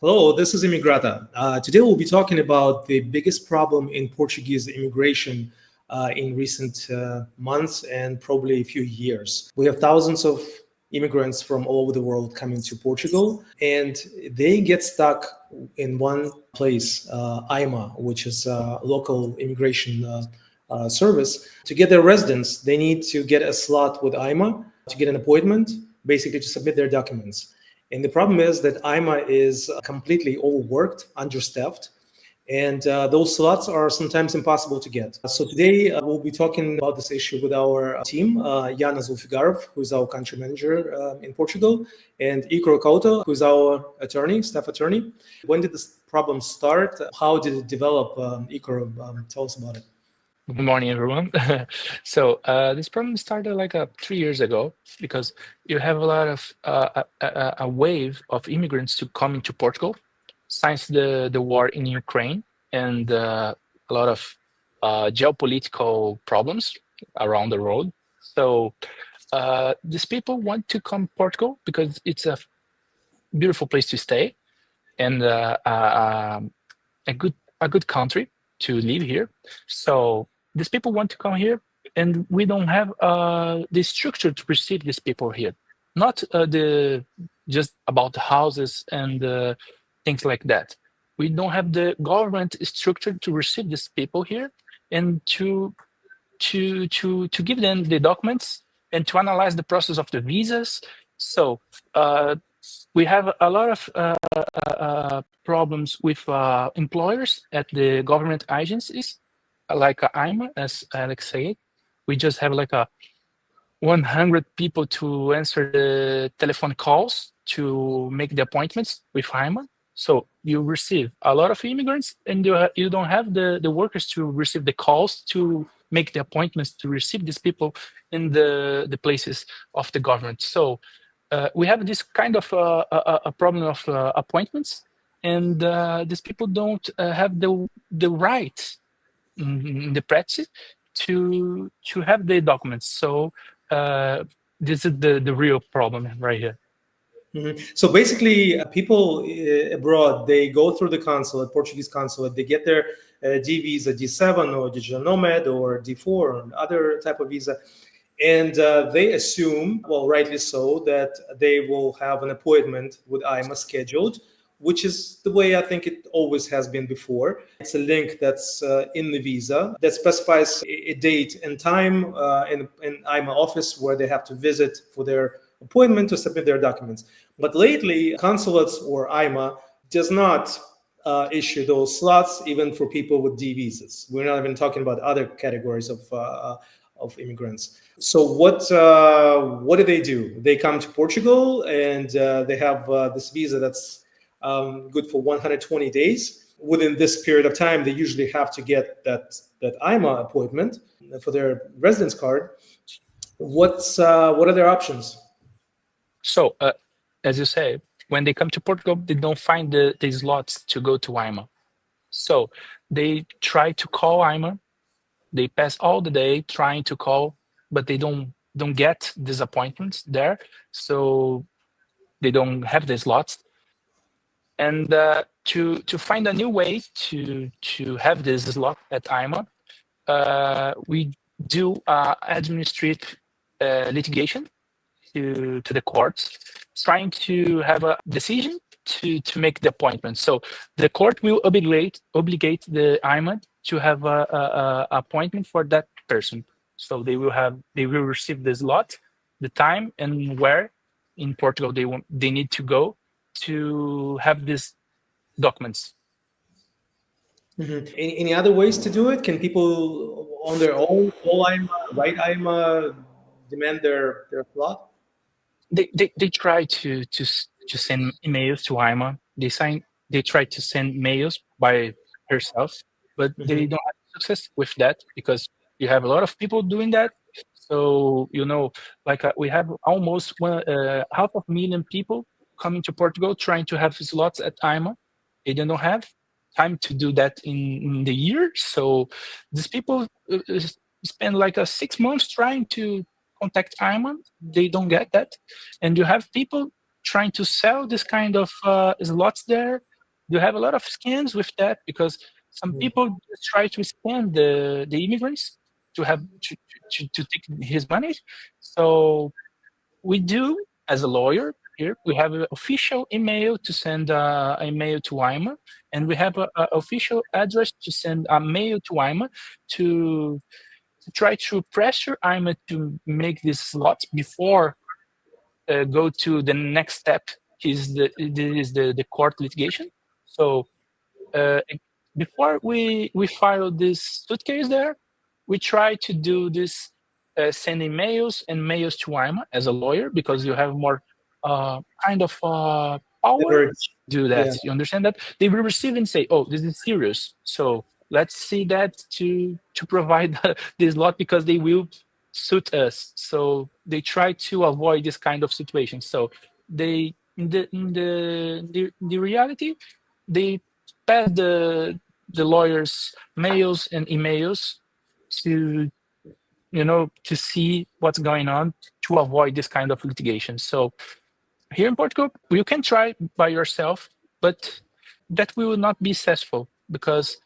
Hello, this is Imigrata. Today we'll be talking about the biggest problem in Portuguese immigration in recent months and probably a few years. We have thousands of immigrants from all over the world coming to Portugal, and they get stuck in one place, AIMA, which is a local immigration service. To get their residence, they need to get a slot with AIMA to get an appointment, basically to submit their documents. And the problem is that AIMA is completely overworked, understaffed, and those slots are sometimes impossible to get. So today we'll be talking about this issue with our team, Yana Zulfigarov, who is our country manager in Portugal, and Icaro Couto, who is our attorney, staff attorney. When did this problem start? How did it develop? Icaro, tell us about it. Good morning, everyone. So this problem started like 3 years ago because you have a lot of a wave of immigrants to come into Portugal since the war in Ukraine and a lot of geopolitical problems around the world. So these people want to come to Portugal because it's a beautiful place to stay and a good country to live here. So these people want to come here, and we don't have the structure to receive these people here. Not just about the houses and things like that. We don't have the government structure to receive these people here and to give them the documents and to analyze the process of the visas. So we have a lot of problems with employers at the government agencies, like AIMA, as Alex said. We just have like 100 people to answer the telephone calls to make the appointments with AIMA. So you receive a lot of immigrants, and you don't have the workers to receive the calls to make the appointments to receive these people in the places of the government. So we have this kind of a problem of appointments, and these people don't have the right in the practice to have the documents. So this is the real problem right here. Mm-hmm. So basically, people abroad, they go through the consulate, Portuguese consulate, they get their D visa, D7 or digital nomad or D4 or other type of visa. And they assume, well, rightly so, that they will have an appointment with AIMA scheduled, which is the way I think it always has been before. It's a link that's in the visa that specifies a date and time in AIMA office where they have to visit for their appointment to submit their documents. But lately, consulates or AIMA does not issue those slots even for people with D visas. We're not even talking about other categories of immigrants. So what do? They come to Portugal and they have this visa that's good for 120 days. Within this period of time, they usually have to get that AIMA appointment for their residence card. What are their options? So as you say, when they come to Portugal, they don't find the slots to go to AIMA. So they try to call AIMA. They pass all the day trying to call, but they don't get these appointments there. So they don't have the slots. And to find a new way to have this slot at AIMA, we do administrative litigation to the courts, trying to have a decision to make the appointment. So the court will obligate the AIMA to have a appointment for that person. So they will receive the slot, the time, and where in Portugal they need to go to have these documents. Mm-hmm. Any other ways to do it? Can people on their own call AIMA, write AIMA, demand their slot? They try to send emails to AIMA. They try to send mails by herself, but they don't have success with that because you have a lot of people doing that. So we have almost 500,000 people coming to Portugal trying to have slots at AIMA. They don't have time to do that in the year. So these people spend like 6 months trying to contact AIMA. They don't get that. And you have people trying to sell this kind of slots there you have a lot of scams with that because some people just try to scam the immigrants to have to take his money. So we do, as a lawyer here, we have an official email to send a mail to AIMA, and we have an official address to send a mail to AIMA to try to pressure AIMA to make this slot before go to the next step. Is the court litigation. So before we file this suitcase there, we try to do this sending mails and mails to AIMA as a lawyer because you have more kind of power Leverage. to do that. Yeah. You understand that? They will receive and say, oh, this is serious. So let's see that to provide this lot because they will suit us. So they try to avoid this kind of situation. So they in the reality, they pass the lawyers mails and emails to to see what's going on to avoid this kind of litigation. So here in Portugal, you can try by yourself, but that will not be successful because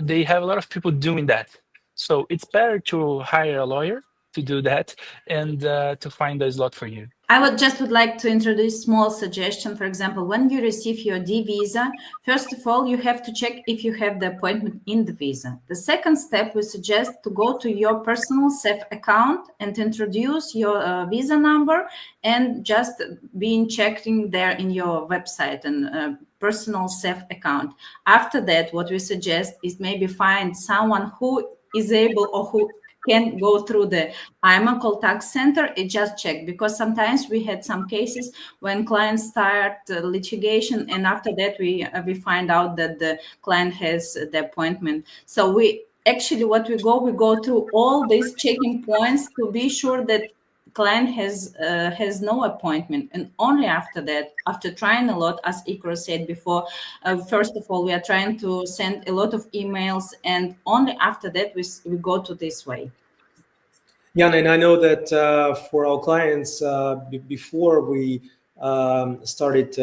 they have a lot of people doing that. So it's better to hire a lawyer to do that and to find a slot for you. I would like to introduce small suggestion. For example, when you receive your D visa, first of all, you have to check if you have the appointment in the visa. The second step, we suggest to go to your personal SEF account and introduce your visa number and just being checking there in your website and personal SEF account. After that, what we suggest is maybe find someone who is able or who can go through the AIMA contact center and just check, because sometimes we had some cases when clients start litigation and after that we find out that the client has the appointment. So we actually we go through all these checking points to be sure that client has no appointment, and only after that, after trying a lot, as Icaro said before, first of all we are trying to send a lot of emails, and only after that we go to this way. Yeah, and I know that for our clients, before we started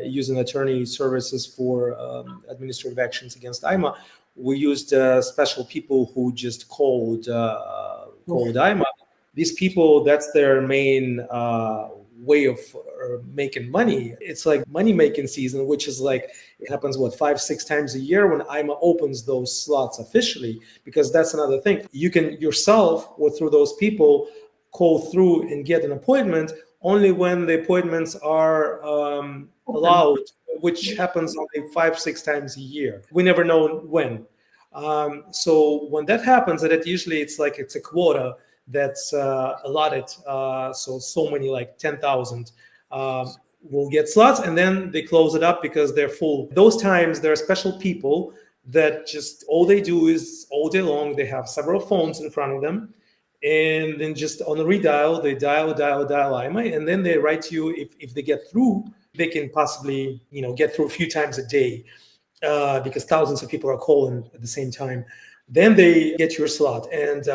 using attorney services for administrative actions against AIMA, we used special people who just called AIMA. These people, that's their main way of making money. It's like money making season, which is like, it happens 5-6 times a year when AIMA opens those slots officially, because that's another thing. You can yourself or through those people call through and get an appointment only when the appointments are allowed, which happens only 5-6 times a year. We never know when. So when that happens, and it usually it's a quota that's allotted. So many, like 10,000 will get slots, and then they close it up because they're full. Those times there are special people that just all they do is all day long they have several phones in front of them, and then just on the redial they dial AIMA, and then they write to you. If they get through, they can possibly get through a few times a day because thousands of people are calling at the same time. Then they get your slot. And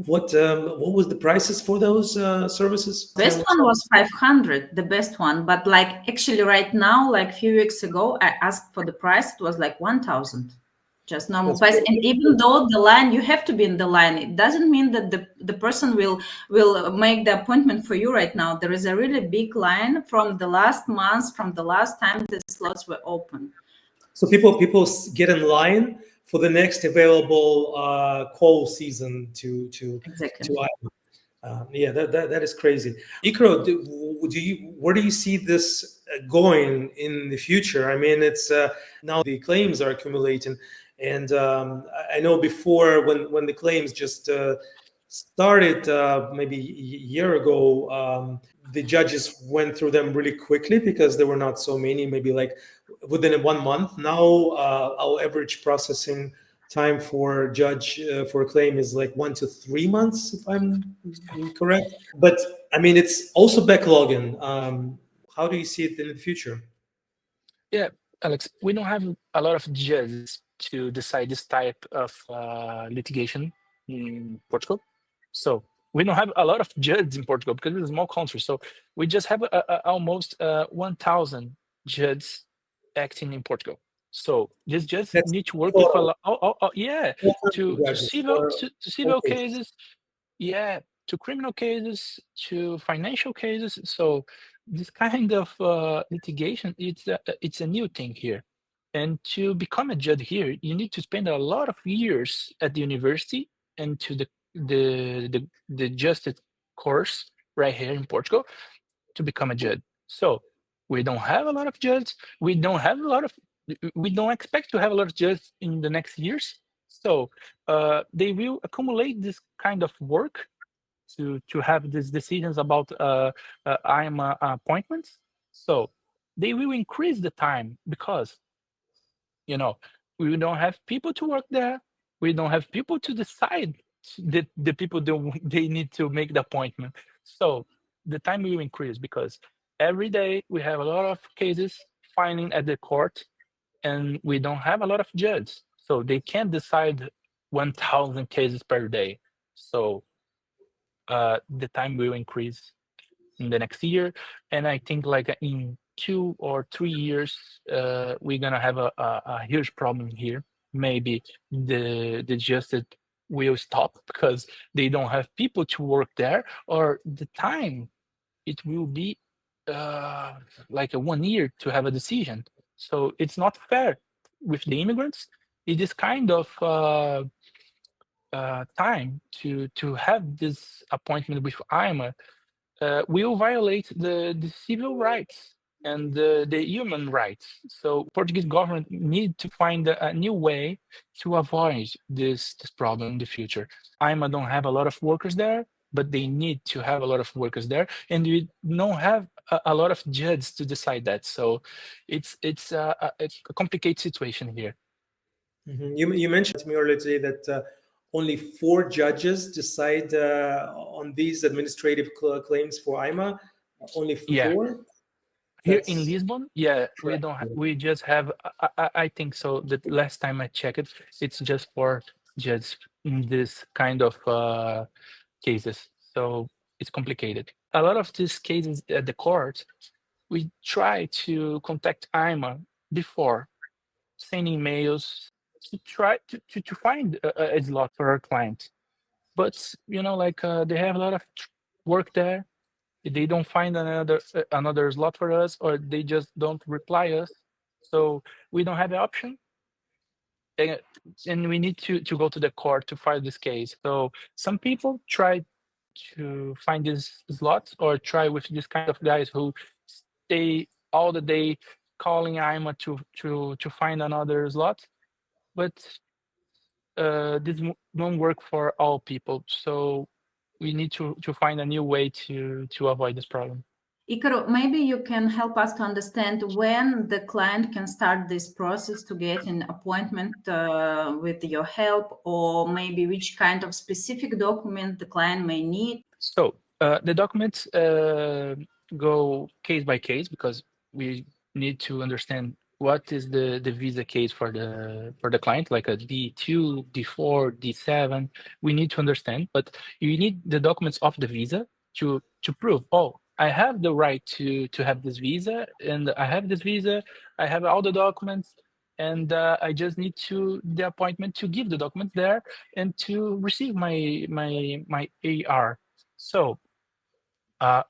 what was the prices for those services? Best one was 500, the best one. But actually right now, a few weeks ago, I asked for the price. It was 1,000, just normal price. And even though the line, you have to be in the line, it doesn't mean that the person will make the appointment for you right now. There is a really big line from the last month, from the last time the slots were open. So people get in line for the next available call season to AIMA. Yeah, that is crazy. Icaro, where do you see this going in the future? I mean, it's now the claims are accumulating, and I know before when the claims just started maybe a year ago, the judges went through them really quickly because there were not so many, maybe within 1 month. Now our average processing time for judge for a claim is 1 to 3 months, if I'm correct. But I mean, it's also backlogging. How do you see it in the future? Yeah, Alex, we don't have a lot of judges to decide this type of litigation in Portugal. So we don't have a lot of judges in Portugal because it's a small country. So we just have almost 1,000 judges acting in Portugal. So this just That's need to work with a total. lot. Yeah, to Judges civil or to civil cases. cases, yeah, to criminal cases, to financial cases. So this kind of litigation, it's a new thing here. And to become a judge here, you need to spend a lot of years at the university and to the justice course right here in Portugal to become a judge. So we don't have a lot of judges. We don't expect to have a lot of judges in the next years. So they will accumulate this kind of work to have these decisions about AIMA appointments. So they will increase the time because we don't have people to work there. We don't have people to decide the people they need to make the appointment. So the time will increase because every day we have a lot of cases filing at the court, and we don't have a lot of judges, so they can't decide 1,000 cases per day. So the time will increase in the next year, and I think like in 2 or 3 years we're gonna have a huge problem here. Maybe the justice will stop because they don't have people to work there, or the time it will be like 1 year to have a decision. So it's not fair with the immigrants. It is kind of time to have this appointment with AIMA will violate the civil rights and the human rights. So Portuguese government need to find a new way to avoid this problem in the future. AIMA don't have a lot of workers there, but they need to have a lot of workers there, and we don't have a lot of judges to decide that. So it's a complicated situation here. You mentioned to me earlier today that only 4 judges decide on these administrative claims for AIMA. Only Yeah. 4. Here in Lisbon, yeah, we don't. We just have. I think so. The last time I checked, it's just for judges in this kind of cases. So it's complicated. A lot of these cases at the court, we try to contact AIMA before sending emails to try to find a slot for our client. But they have a lot of work there. They don't find another slot for us, or they just don't reply us. So we don't have the option, and we need to go to the court to file this case. So some people try to find these slots, or try with this kind of guys who stay all the day calling AIMA to find another slot. But this won't work for all people. So we need to find a new way to avoid this problem. Icaro, maybe you can help us to understand when the client can start this process to get an appointment with your help, or maybe which kind of specific document the client may need. So the documents go case by case because we need to understand what is the visa case for the client, like a D2, D4, D7. We need to understand, but you need the documents of the visa to prove, oh, I have the right to have this visa, and I have this visa, I have all the documents, and I just need the appointment to give the documents there and to receive my AR. So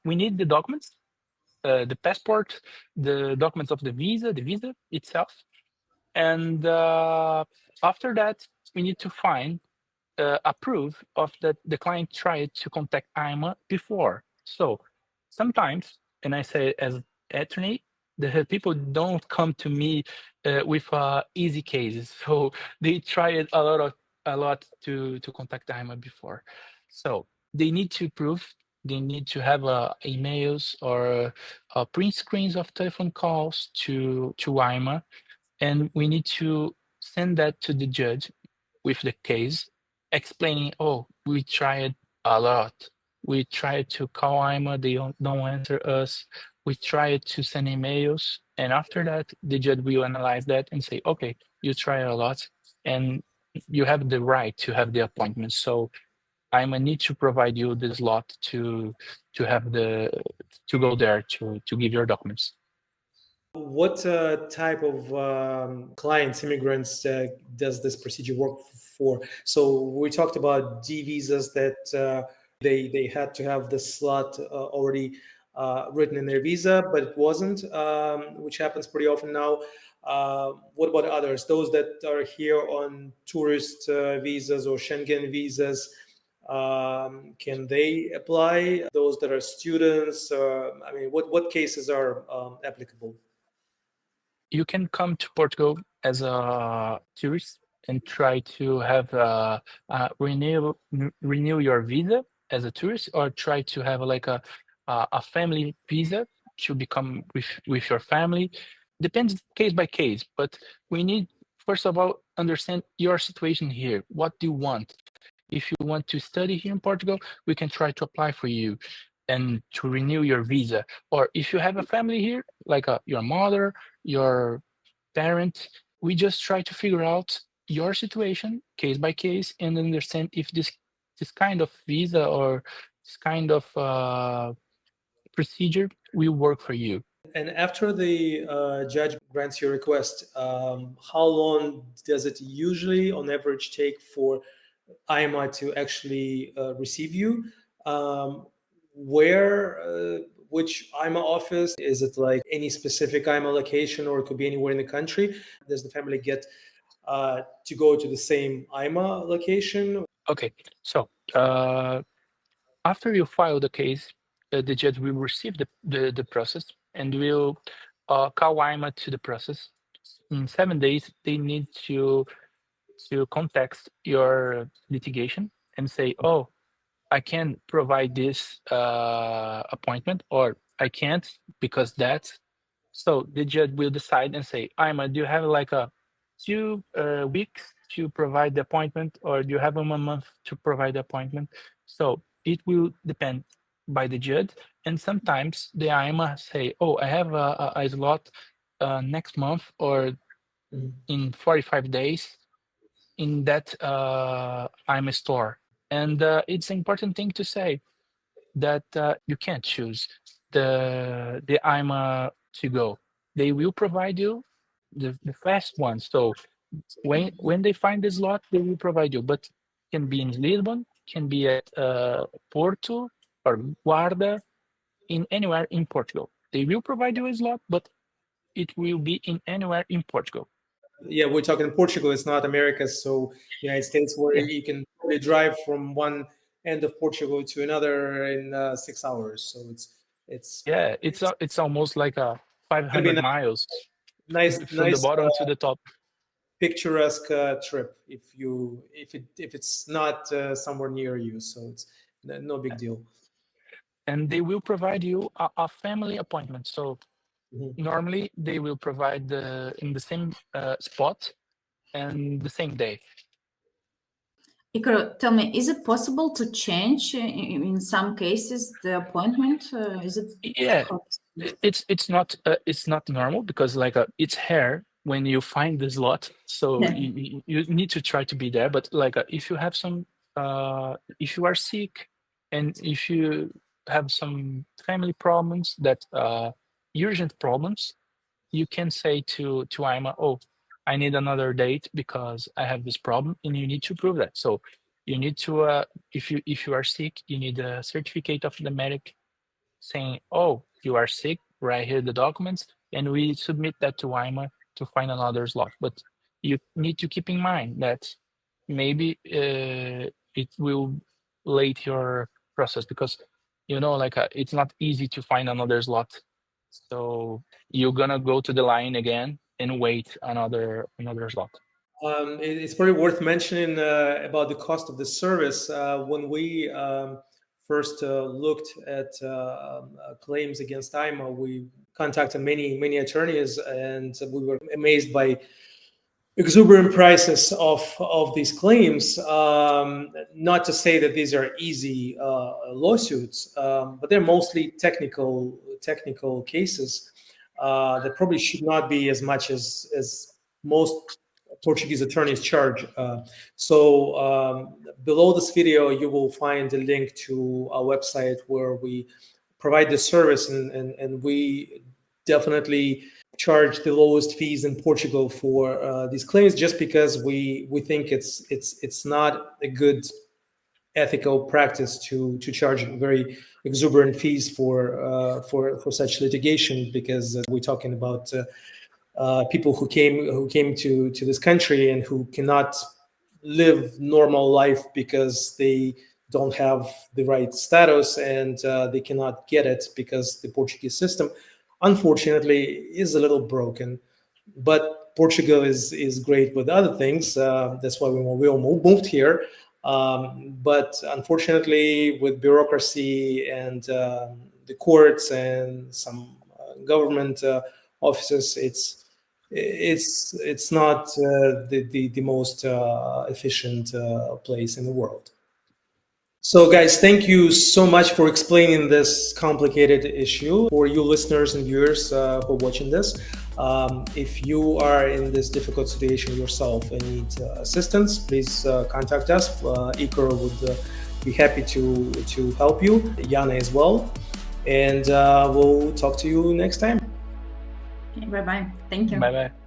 we need the documents, the passport, the documents of the visa itself. And after that, we need to find a proof of that the client tried to contact AIMA before. So sometimes, and I say as attorney, the people don't come to me with easy cases. So they tried a lot to contact AIMA before. So they need to prove. They need to have emails or print screens of telephone calls to AIMA, and we need to send that to the judge with the case, explaining, oh, we tried a lot. We tried to call AIMA, they don't answer us. We tried to send emails, and after that, the judge will analyze that and say, okay, you tried a lot, and you have the right to have the appointment. So AIMA need to provide you the slot to have to go there to give your documents. What type of clients, immigrants, does this procedure work for? So we talked about D visas that they had to have the slot already written in their visa, but it wasn't, which happens pretty often now. What about others? Those that are here on tourist visas or Schengen visas, can they apply? Those that are students, I mean, what cases are applicable? You can come to Portugal as a tourist and try to have renew your visa as a tourist, or try to have like a family visa to become with your family. Depends case by case, but we need first of all understand your situation here. What do you want? If you want to study here in Portugal, we can try to apply for you and to renew your visa. Or if you have a family here, like your mother, your parent, we just try to figure out your situation case by case and understand if this kind of visa or this kind of procedure will work for you. And after the judge grants your request, how long does it usually, on average, take for AIMA to actually receive you? Which AIMA office? Is it like any specific AIMA location, or it could be anywhere in the country? Does the family get to go to the same AIMA location? Okay, so after you file the case, the judge will receive the process and will call AIMA to the process. In 7 days, they need to context your litigation and say, oh, I can provide this appointment, or I can't because that's. So the judge will decide and say, Ima, do you have like a 2 weeks to provide the appointment, or do you have a 1 month to provide the appointment? So it will depend by the judge. And sometimes the IMA say, oh, I have a slot next month or in 45 days in that IMA store. And it's an important thing to say that you can't choose the IMA to go. They will provide you the fast one. So when they find the slot, they will provide you. But can be in Lisbon, can be at Porto or Guarda, in anywhere in Portugal. They will provide you a slot, but it will be in anywhere in Portugal. Yeah, we're talking Portugal. It's not America. So United States, where Yeah. you can probably drive from one end of Portugal to another in 6 hours. So it's Yeah, it's almost like a gonna be 500 miles from the nice bottom to the top. picturesque trip if it's not somewhere near you. So it's no big deal. And they will provide you a family appointment. So normally they will provide in the same spot and the same day. Icaro, tell me, is it possible to change in some cases the appointment? Is it? Yeah, it's not normal because like it's hair when you find the slot. So Yeah. you need to try to be there. But like if you have some if you are sick and if you have some family problems that urgent problems, you can say to IMA, oh, I need another date because I have this problem, and you need to prove that. So you need to if you are sick, you need a certificate of the medic saying, oh, you are sick, right here the documents, and we submit that to IMA to find another slot. But you need to keep in mind that maybe it will late your process because like it's not easy to find another slot. So you're gonna go to the line again and wait another slot. It's probably worth mentioning about the cost of the service. When we first looked at claims against AIMA, we contacted many attorneys, and we were amazed by exuberant prices of these claims. Not to say that these are easy lawsuits, but they're mostly technical cases that probably should not be as much as most Portuguese attorneys charge. So below this video, you will find a link to our website where we provide the service, and we definitely charge the lowest fees in Portugal for these claims, just because we think it's not a good ethical practice to charge very exuberant fees for such litigation, because we're talking about people who came to this country and who cannot live normal life because they don't have the right status, and they cannot get it because the Portuguese system, unfortunately, is a little broken. But Portugal is great with other things. That's why we all moved here. But unfortunately, with bureaucracy and the courts and some government offices, it's not the most efficient place in the world. So guys, thank you so much for explaining this complicated issue. For you listeners and viewers who are watching this, if you are in this difficult situation yourself and need assistance, please contact us. Icaro would be happy to help you, Yana as well. And we'll talk to you next time. Okay, bye-bye. Thank you. Bye-bye.